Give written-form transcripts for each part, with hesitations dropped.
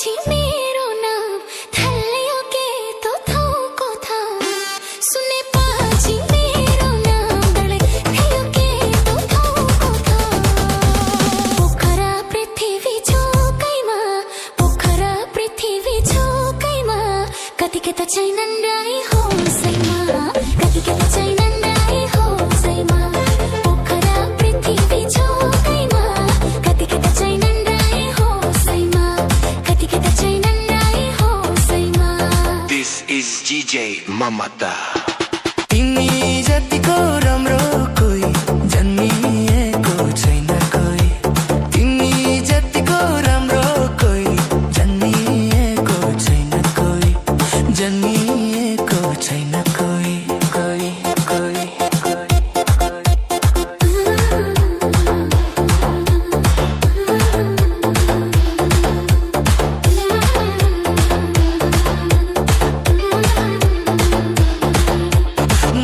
पछि मेरो नाम थल्लियो के तो थाउको थाउ सुनेपछि मेरो नाम डढ्यो के तो थाउको थाउ पोखरा पृथ्वी छेउकैमा पोखरा पृथ्वी छेउकैमा कतिकै त छैनन् राई होसैमा कतिकै त छैनन् राई होसैमा पोखरा पृथ्वी छेउकैमा कतिकै त छैनन् राई होसैमा कतिकै त छैनन् Rai होसैमा This is DJ Mamata तिमी जतिको राम्रो कोही जन्मिएको छैन कोही तिमी जतिको राम्रो कोही जन्मिएको छैन कोही जन्मिएको छैन कोही कोही कोही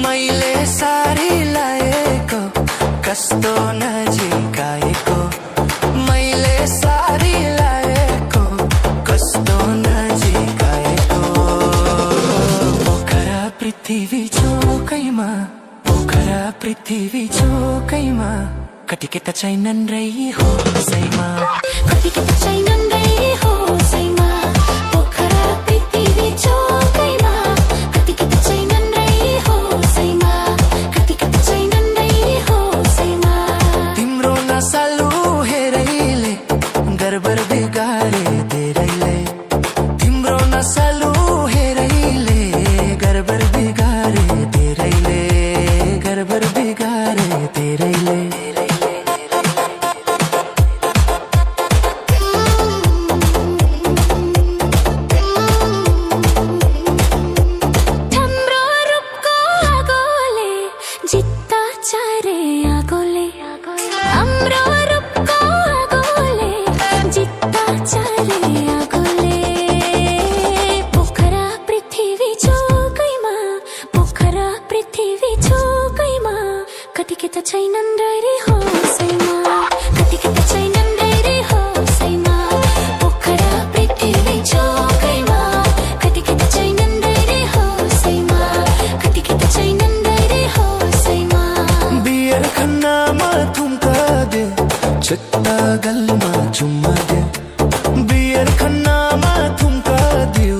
मैले सारी लाएको कस्तो नजिक आएको मैले सारी लाएको कस्तो नजिक आएको पोखरा पृथ्वी छेउकैमा पोखरा पृथ्वी छेउकैमा कतिकै त छैनन् रही होसैमा कतिकै त छैनन् राई होसैमा पोखरा पृथ्वी छेउकैमा कतिकै त छैनन् राई होसैमा कतिकै त छैनन् राई होसैमा तिम्रो नसालु हेरैले गरबर बिगारे धेरैले तिम्रो नसालु हेरैले गरबर बिगारे धेरैले गरबर बिगारे धेरैले हाम्रो रूपको आगोले जित्ता चारे आगोले हाम्रो रूपको आगोले जित्ता चारे आगोले पोखरा पृथ्वी छेउकैमा पोखरा पृथ्वी छेउकैमा कतिकै त छैनन् रे होसैमा कतिकै त छैनन् रे होसैमा पोखरा पृथ्वी छेउकैमा कतिकै त छैनन् रे होसैमा कतिकै त छैनन् रे होसैमा बियर खन्नामा थुम्का दे चित्ता गलमा चुम्मा दे बियर खन्नामा थुम्का दियो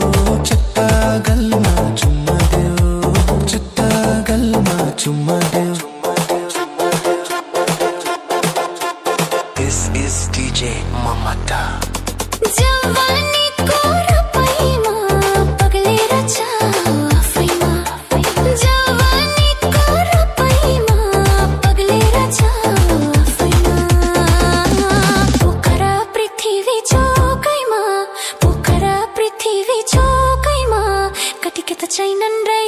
चित्ता गलमा चुम्मा दियो चित्ता गलमा चुम्मा दियो This is DJ Mamata जवानीको रपाइमा पगलेर जाऊ आफैमा जवानीको रपाइमा पगलेर जाऊ आफैमा पोखरा पृथ्वी छेउकैमा पोखरा पृथ्वी छेउकैमा कतिकै त छैनन् रे